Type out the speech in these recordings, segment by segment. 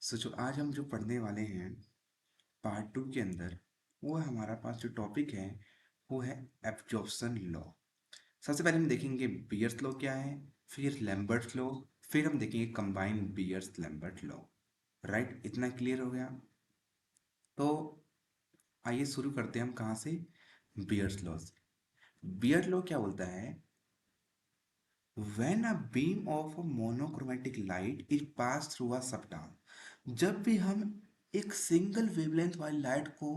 जो आज हम जो पढ़ने वाले हैं पार्ट टू के अंदर, वो हमारा पास जो टॉपिक है वो है एब्जॉर्प्शन लॉ। सबसे पहले हम देखेंगे बियर्स लॉ क्या है, फिर लैम्बर्ट्स लॉ, फिर हम देखेंगे combined Beer's Lambert law. Right, इतना क्लियर हो गया? तो आइए शुरू करते हैं हम कहाँ से, बियर्स लॉ से। बियर्स लॉ क्या बोलता है? When a beam of a monochromatic light is passed through a substance, जब भी हम एक सिंगल वेवलेंथ वाली लाइट को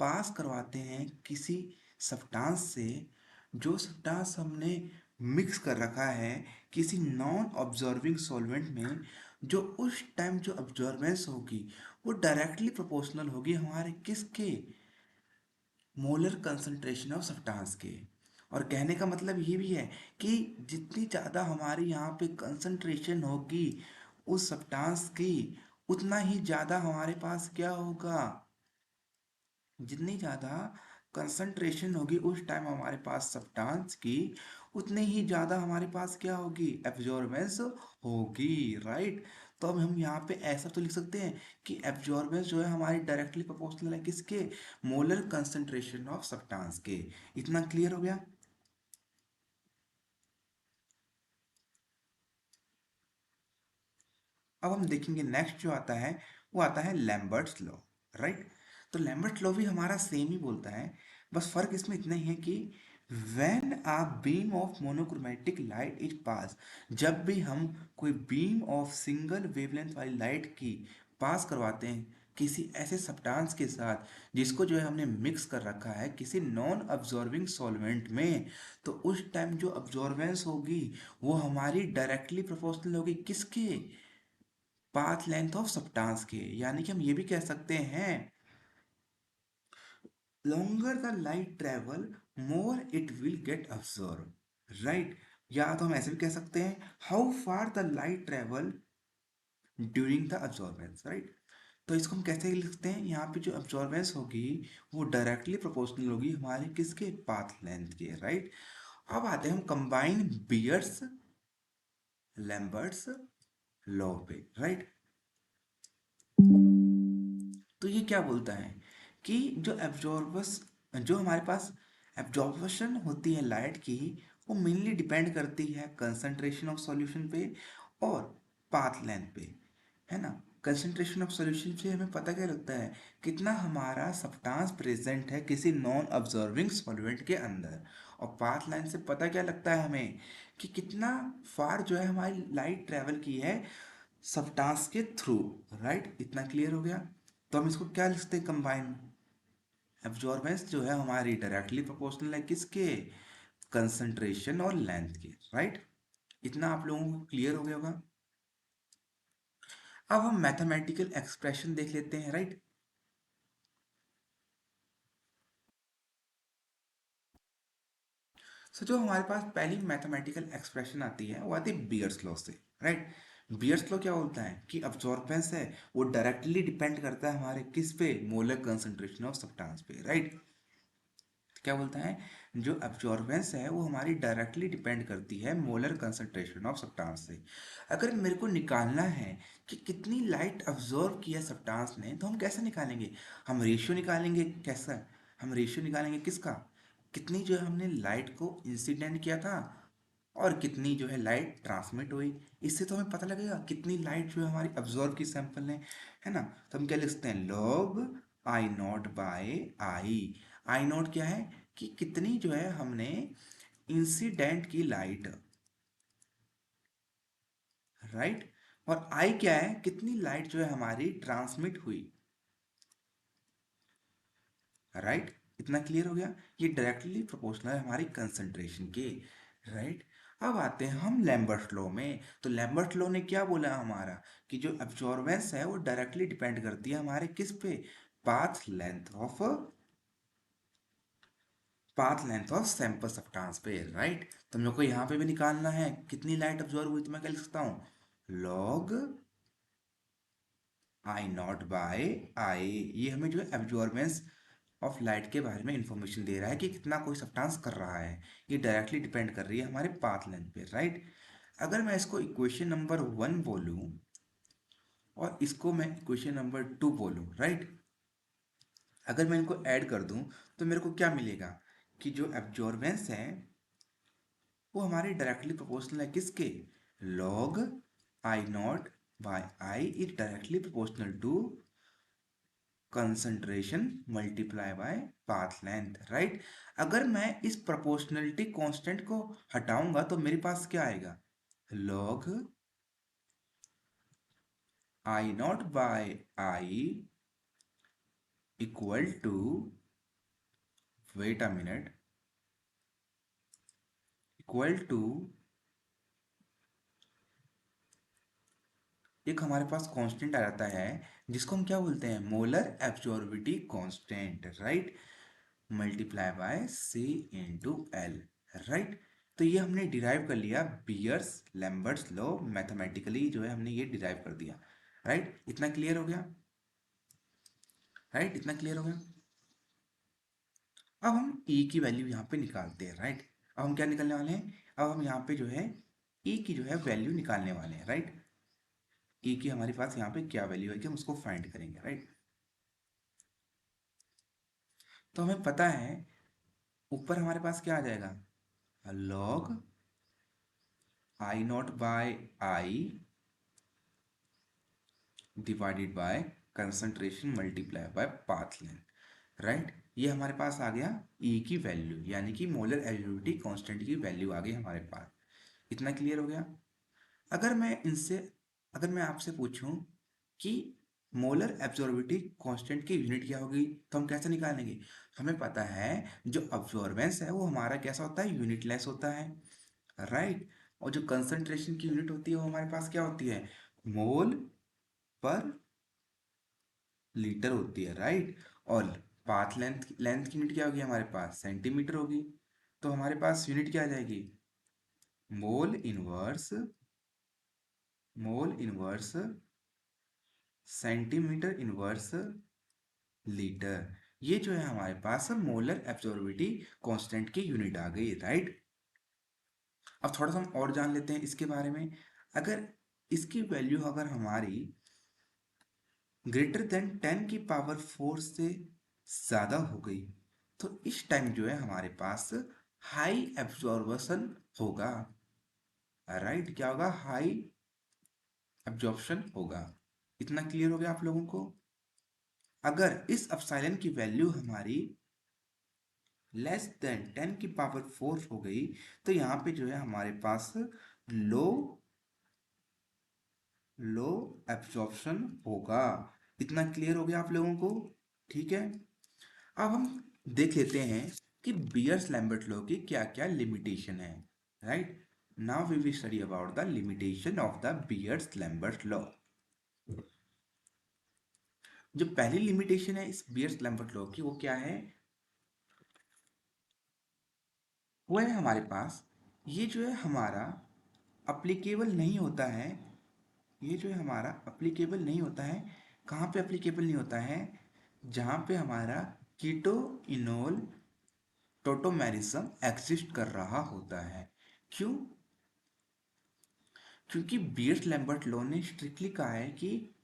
पास करवाते हैं किसी सब्सटेंस से, जो सब्सटेंस हमने मिक्स कर रखा है किसी नॉन ऑब्जर्विंग सॉल्वेंट में, जो उस टाइम जो ऑब्जर्वेंस होगी वो डायरेक्टली प्रोपोर्शनल होगी हमारे किसके, मोलर कंसंट्रेशन ऑफ सब्सटेंस के। और कहने का मतलब ये भी है कि जितनी ज़्यादा हमारी यहाँ पे कंसंट्रेशन होगी उस सब्सटेंस की, उतना ही ज़्यादा हमारे पास क्या होगा, जितनी ज़्यादा कंसंट्रेशन होगी उस टाइम हमारे पास सब्सटेंस की, उतनी ही ज़्यादा हमारे पास क्या होगी, एब्जॉर्बेंस होगी। राइट। तो अब हम यहाँ पे ऐसा तो लिख सकते हैं कि एब्जॉर्बेंस जो है हमारी डायरेक्टली प्रोपोर्शनल है किसके, मोलर कंसंट्रेशन ऑफ सब्सटेंस के। इतना क्लियर हो गया? अब हम देखेंगे नेक्स्ट जो आता है वो आता है लैम्बर्ट्स लॉ। राइट। तो लैम्बर्ट लॉ भी हमारा सेम ही बोलता है, बस फर्क इसमें इतना ही है कि when a beam of monochromatic light is pass, जब भी हम कोई बीम ऑफ सिंगल वेवलेंथ वाली लाइट की पास करवाते हैं किसी ऐसे सब्सटेंस के साथ जिसको जो है हमने मिक्स कर रखा है किसी नॉन अब्जॉर्बिंग सॉल्वेंट में, तो उस टाइम जो अब्जॉर्बेंस होगी वो हमारी डायरेक्टली प्रोपोर्शनल होगी किसके, पाथ लेंथ ऑफ सब्सटेंस के। यानी कि हम ये भी कह सकते हैं, longer the light travel more it will get absorb. Right. या तो हम ऐसे भी कह सकते हैं, how far the light travel during the absorbance. Right. तो इसको हम कैसे लिख सकते हैं, यहाँ पे जो अब्जॉर्बेंस होगी वो डायरेक्टली प्रोपोर्शनल होगी हमारे किसके, पाथ लेंथ के। राइट। अब आते हैं हम कंबाइन बियर्स लैम्बर्ट्स लॉ पे। राइट। तो ये क्या बोलता है कि जो एब्जॉर्बस जो हमारे पास एब्जॉर्बशन होती है लाइट की, वो मेनली डिपेंड करती है कंसंट्रेशन ऑफ सॉल्यूशन पे और पाथ लेंथ पे, है ना। कंसंट्रेशन ऑफ सॉल्यूशन से हमें पता क्या लगता है, कितना हमारा सब्सटेंस प्रेजेंट है किसी नॉन ऑब्जर्विंग सॉल्वेंट के अंदर। और पाथ लाइन से पता क्या लगता है हमें, कि कितना फार जो है हमारी लाइट ट्रेवल की है सब्सटेंस के थ्रू। राइट। इतना क्लियर हो गया? तो हम इसको क्या लिखते हैं, कंबाइन एब्जॉर्बेंस जो है हमारी डायरेक्टली प्रोपोर्शनल है किसके, कंसंट्रेशन और लेंथ के। राइट। इतना आप लोगों को क्लियर हो गया होगा? अब हम मैथमेटिकल एक्सप्रेशन देख लेते हैं। राइट। जो हमारे पास पहली मैथमेटिकल एक्सप्रेशन आती है वो आती है बियर्स लॉ से। राइट। बियर्स लॉ क्या बोलता है कि अब्जॉर्बेंस है वो डायरेक्टली डिपेंड करता है हमारे किस पे, मोलर कंसंट्रेशन ऑफ सब्सटेंस पे। राइट। क्या बोलता है, जो एब्जॉर्बेंस है वो हमारी डायरेक्टली डिपेंड करती है मोलर कंसंट्रेशन ऑफ सब्सटेंस से। अगर मेरे को निकालना है कि कितनी लाइट अब्जॉर्ब किया सब्सटेंस ने, तो हम कैसे निकालेंगे, हम रेशियो निकालेंगे। कैसा, हम रेशियो निकालेंगे किसका, कितनी जो है हमने लाइट को इंसिडेंट किया था और कितनी जो है लाइट ट्रांसमिट हुई। इससे तो हमें पता लगेगा कितनी लाइट जो है हमारी अब्जॉर्ब की सैंपल ने, है ना। तो हम क्या लिखते हैं, log I nought by I. I nought क्या है कि कितनी जो है हमने इंसिडेंट की लाइट। राइट। और आई क्या है, कितनी लाइट जो है हमारी ट्रांसमिट हुई। राइट। इतना क्लियर हो गया? ये डायरेक्टली प्रोपोर्शनल है हमारी कंसंट्रेशन के। राइट। अब आते हैं हम लैम्बर्ट लॉ में। तो लैम्बर्ट लॉ ने क्या बोला हमारा, कि जो एब्जॉर्बेंस है वो डायरेक्टली डिपेंड करती है हमारे किस पे, path length of, path length of sample substance पे। राइट। तो मेरे को यहाँ पे भी निकालना है कितनी लाइट ऑब्जॉर्व हुई, तो मैं क्या लिख सकता हूँ, लॉग आई नॉट बाय आई। ये हमें जो है एब्जॉर्बेंस ऑफ लाइट के बारे में इंफॉर्मेशन दे रहा है कि कितना कोई सब्सटेंस कर रहा है। ये डायरेक्टली डिपेंड कर रही है हमारे पाथ लेंथ पे। राइट। अगर मैं इसको इक्वेशन नंबर 1 बोलूँ और इसको मैं इक्वेशन नंबर 2 बोलूँ, राइट। अगर मैं इनको ऐड कर दूं तो मेरे को क्या मिलेगा कि जो एब्जॉर्बेंस है वो हमारे डायरेक्टली प्रोपोर्शनल है किसके, log I nought by I is directly proportional to concentration multiply by path length, right. अगर मैं इस प्रोपोर्शनलिटी कांस्टेंट को हटाऊंगा तो मेरे पास क्या आएगा, log I nought by I equal to, wait a minute, equal to एक हमारे पास कांस्टेंट आ जाता है जिसको हम क्या बोलते हैं, molar absorptivity constant, right, multiply by C into L, right. तो ये हमने डिराइव कर लिया बियर्स लैम्बर्ट्स लॉ, मैथमेटिकली जो है हमने ये डिराइव कर दिया, राइट। इतना क्लियर हो गया, राइट, इतना क्लियर हो गया। अब हम e की वैल्यू यहाँ पे निकालते हैं, राइट। अब हम क्या निकालने वाले हैं, अब हम यहाँ पे जो है e की जो है वैल्यू निकालने वाले हैं, राइट। e की हमारे पास यहाँ पे क्या वैल्यू है कि हम उसको फाइंड करेंगे, राइट। तो हमें पता है ऊपर हमारे पास क्या आ जाएगा, log I nought by I divided by concentration multiply by path length, right. ये हमारे पास आ गया e की वैल्यू, यानी कि मोलर एब्जॉर्बिटी कांस्टेंट की वैल्यू आ गई हमारे पास। इतना क्लियर हो गया। अगर मैं इनसे अगर मैं आपसे पूछूं कि मोलर एब्जॉर्बिटी कांस्टेंट की यूनिट क्या होगी तो हम कैसे निकालेंगे, हमें पता है जो अब्जॉर्बेंस है वो हमारा कैसा होता है, यूनिटलेस होता है, राइट। और जो कंसंट्रेशन की यूनिट होती है वो हमारे पास क्या होती है, मोल पर लीटर होती है, राइट। और पाथ लेंथ लेंथ की यूनिट क्या होगी हमारे पास, सेंटीमीटर होगी। तो हमारे पास यूनिट क्या आ जाएगी, mole inverse, mole inverse centimetre inverse litre. ये जो है हमारे पास मोलर एब्जॉर्बिटी कांस्टेंट की यूनिट आ गई, राइट। अब थोड़ा सा हम और जान लेते हैं इसके बारे में। अगर इसकी वैल्यू अगर हमारी ग्रेटर देन 10 की पावर 4 से ज़्यादा हो गई तो इस टाइम जो है हमारे पास हाई एब्जॉर्बशन होगा, राइट। क्या होगा, हाई एब्जॉर्प्शन होगा। इतना क्लियर हो गया आप लोगों को। अगर इस एप्सिलॉन की वैल्यू हमारी लेस देन 10 की पावर 4 हो गई तो यहाँ पे जो है हमारे पास लो लो एब्जॉर्प्शन होगा। इतना क्लियर हो गया आप लोगों को, ठीक है। अब हम देख लेते हैं कि बियर्स लैम्बर्ट लॉ की क्या क्या लिमिटेशन है, right. Now we will study about the limitation of the Beer's Lambert law. जो पहली लिमिटेशन है इस बियर्स लैम्बर्ट लॉ की वो क्या है, वो है हमारे पास ये जो है हमारा अप्लीकेबल नहीं होता है, ये जो है हमारा अप्लीकेबल नहीं होता है। कहाँ पे अप्लीकेबल नहीं होता है, जहाँ पे हमारा कीटो इनोल टोटोमेरिज्म एग्जिस्ट कर रहा होता है। क्यों, क्योंकि बियर्स लैम्बर्ट लॉ ने स्ट्रिक्टली कहा है कि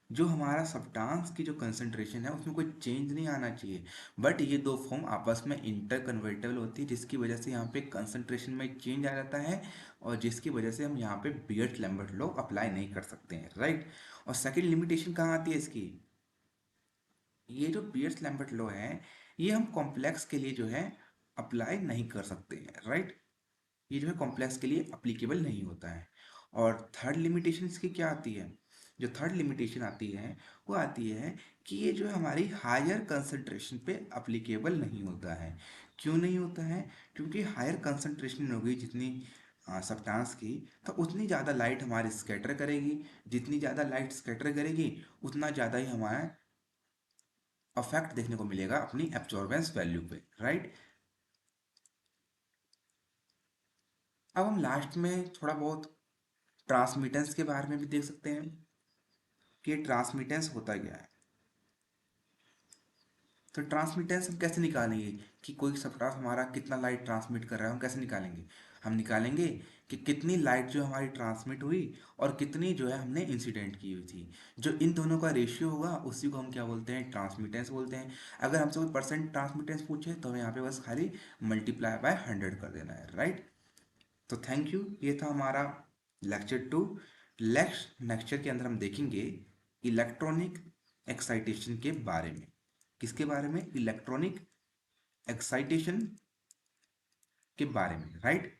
जो हमारा सब्सटेंस की जो कंसंट्रेशन है उसमें कोई चेंज नहीं आना चाहिए। बट ये दो फॉर्म आपस में इंटर कन्वर्टेबल होती है जिसकी वजह से यहाँ पे कंसंट्रेशन में चेंज आ जाता है और जिसकी वजह से हम यहाँ पे बियर्स लैम्बर्ट लॉ अप्लाई नहीं कर सकते हैं, राइट। और सेकेंड लिमिटेशन कहाँ आती है इसकी, ये जो बियर्स लैम्बर्ट लॉ है ये हम कॉम्प्लेक्स के लिए जो है अप्लाई नहीं कर सकते हैं, राइट। ये जो है कॉम्प्लेक्स के लिए अप्लीकेबल नहीं होता है। और थर्ड लिमिटेशन इसकी क्या आती है, जो थर्ड लिमिटेशन आती है वो आती है कि ये जो है हमारी हायर कंसंट्रेशन पे अप्लीकेबल नहीं होता है। क्यों नहीं होता है, क्योंकि हायर कंसंट्रेशन होगी जितनी सब्सटेंस की तो उतनी ज़्यादा लाइट हमारी स्कैटर करेगी, जितनी ज़्यादा लाइट स्कैटर करेगी उतना ज़्यादा ही हमारा अफेक्ट देखने को मिलेगा अपनी एब्जॉर्बेंस वैल्यू पे, राइट। अब हम लास्ट में थोड़ा बहुत ट्रांसमिटेंस के बारे में भी देख सकते हैं कि ट्रांसमिटेंस होता क्या है। तो ट्रांसमिटेंस हम कैसे निकालेंगे कि कोई सब्सटेंस हमारा कितना लाइट ट्रांसमिट कर रहा है, हम कैसे निकालेंगे? हम निकालेंगे कि कितनी लाइट जो हमारी ट्रांसमिट हुई और कितनी जो है हमने इंसिडेंट की हुई थी। जो इन दोनों का रेशियो होगा उसी को हम क्या बोलते हैं? ट्रांसमिटेंस बोलते हैं। अगर हमसे कोई परसेंट ट्रांसमिटेंस पूछे तो हमें यहाँ पे बस खाली मल्टीप्लाई बाय 100 कर देना है, राइट? तो थैंक यू, ये था हमारा लेक्चर 2। नेक्स्ट लेक्चर के अंदर हम देखेंगे इलेक्ट्रॉनिक एक्साइटेशन के बारे में। किसके बारे में? इलेक्ट्रॉनिक एक्साइटेशन के बारे में, राइट?